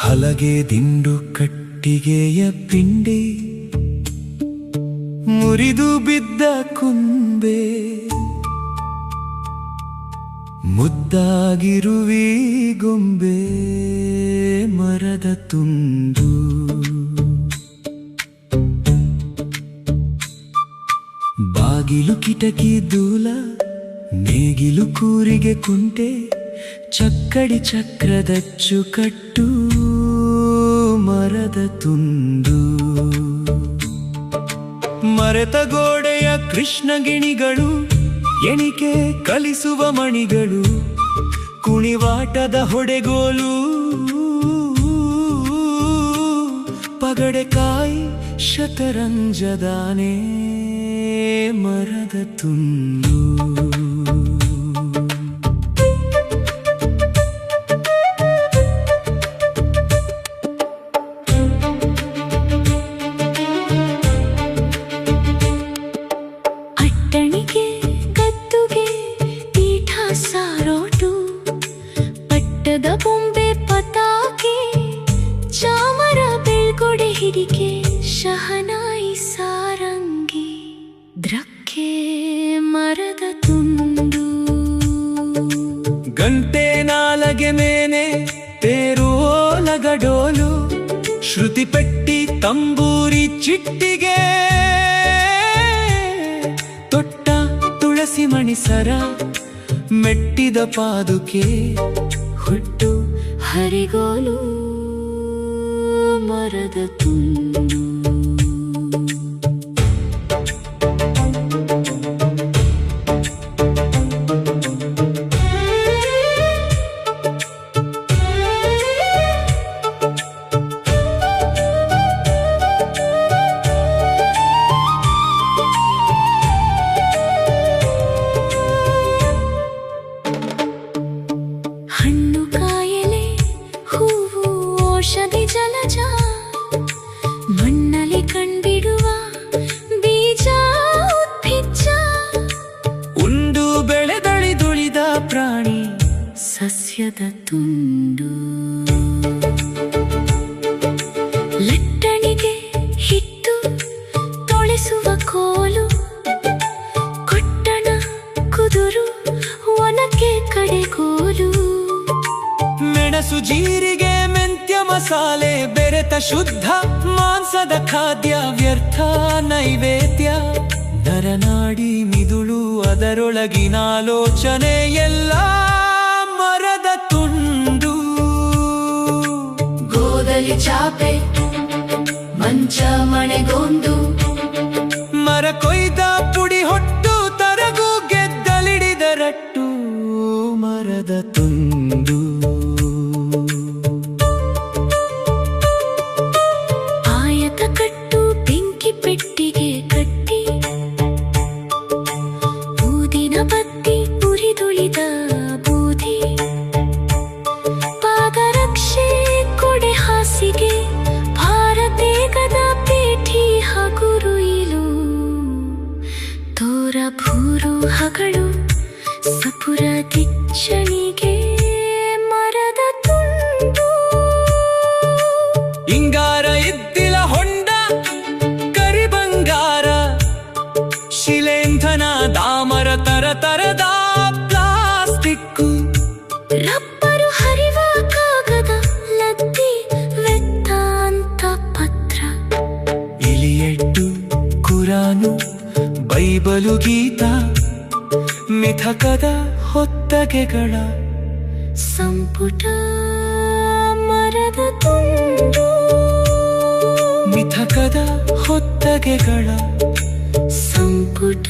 ಹಲಗೆ ದಿಂಡು ಕಟ್ಟಿಗೆಯ ಪಿಂಡಿ, ಮುರಿದು ಬಿದ್ದ ಕುಂಬೆ, ಮುದ್ದಾಗಿರುವಿ ಗೊಂಬೆ, ಮರದ ತುಂಡು. ಬಾಗಿಲು ಕಿಟಕಿ ದೂಲ, ನೇಗಿಲು ಕೂರಿಗೆ ಕುಂಟೆ, ಚಕ್ಕಡಿ ಚಕ್ರದಚ್ಚು ಕಟ್ಟು, ಮರದ ತುಂಡು. ಮರೆತ ಗೋಡೆಯ ಕೃಷ್ಣಗಿಣಿಗಳು, ಎಣಿಕೆ ಕಲಿಸುವ ಮಣಿಗಳು, ಕುಣಿವಾಟದ ಹೊಡೆಗೋಲು, ಪಗಡೆಕಾಯಿ ಶತರಂಜದಾನೆ, ಮರದ ತುಂಡು. ಅಟ್ಟಣಿಗೆ ಗದ್ದುಗೆ ಪೀಠ ಸಾರೋಟು, ಪಟ್ಟದ ಬೊಂಬೆ ಪತಾಕೆ, ಚಾಮರ ಬೆಳ್ಗೊಡೆ ಹಿಡಿಕೆ, ಶಹನಾಯಿ ಸಾರಂಗಿ, ದ್ರಕ್ಕೆ ಮರದ ತುಂಡು. ಗಂಟೆ ನಾಲಗೆ ಮೇನೆ ತೇರು ಓಲಗಡೋಲು, ಶ್ರುತಿ ಪೆಟ್ಟಿ ತಂಬೂರಿ ಚಿಟ್ಟಿಗೆ, ತೊಟ್ಟ ತುಳಸಿ ಮಣಿಸರ, ಮೆಟ್ಟಿದ ಪಾದುಕೆ, ಹುಟ್ಟು ಹರಿಗೋಲು, ಮರದ ತುಂಡು. ಹಣ್ಣು ಕಾಯಲೆ ಹೂವು ಔಷಧಿ ಜಲಜ, ಮಣ್ಣಲ್ಲಿ ಕಂಡಿಡುವ ಬೀಜ ಉದ್ಭಿಜ್ಜ, ಉಂಡು ಬೆಳೆದಳಿದುಳಿದ ಪ್ರಾಣಿ, ಸಸ್ಯದ ತುಂಡು. ಲಟ್ಟಣಿಗೆ ಹಿಟ್ಟು ತೊಳೆಸುವ ಕೋಲು, ಕೊಟ್ಟಣ ಕುದುರು ಒನಕೆ ಕಡೆಗೋಲು, ಮೆಣಸು ಜೀರಿಗೆ ಮೆಂತ್ಯ ಮಸಾಲೆ, ಬೆರೆತ ಶುದ್ಧ ಮಾಂಸದ ಖಾದ್ಯ, ವ್ಯರ್ಥ ನೈವೇದ್ಯ, ನರನಾಡಿ ಮಿದುಳು ಅದರೊಳಗಿನಾಲೋಚನೆ, ಎಲ್ಲ ಮರದ ತುಂಡು. ಗೋದಲಿ ಚಾಪೆ ಮಂಚ ಮಣೆಗೊಂದು, ಮರ ಕೊಯ್ದ ಪುಡಿ ಹೊಟ್ಟು, ತರಗು ಗೆದ್ದಲಿಡಿದ ರಟ್ಟು, ಮರದ ತುಂಡು. ಆಯತ ಕಟ್ಟು ಬೆಂಕಿ ಪೆಟ್ಟಿಗೆ ಕಟ್ಟಿ, ಊದಿನ ಬತ್ತಿ ಉರಿದುಳಿದ ಬೂದಿ, ಪಾದರಕ್ಷೆ ಕೊಡೆ ಹಾಸಿಗೆ, ಭಾರತೇಗದ ಪೇಠಿ ಹಗುರು ಇಲು, ತೋರ ಭೂರು ಹಗಳು, ಸಪುರ ದಿಚ್ಚಣಿಗೆ, ಮರದ ತುಂಡು. ಇಂಗಾರ ಇದ್ದಿಲ ಹೊಂಡ, ಕರಿಬಂಗಾರ, ಶಿಲೇಂಧನ ದಾಮರ, ತರತರದ ಪ್ಲಾಸ್ಟಿಕ್ಕು, ರಬ್ಬರು ಹರಿವ ಕಾಗದ, ಲದ್ದಿ ವೆತ್ತಾಂತ ಪತ್ರ, ಇಲಿಯಡ್ಡು ಕುರಾನು, ಬೈಬಲು ಗೀತ, ಮಿಥಕದ ಹೊತ್ತಗೆಗಳ ಸಂಪುಟ, ಮರದ ತುಂಡು. ಮಿಥಕದ ಹೊತ್ತಗೆಗಳ ಸಂಪುಟ.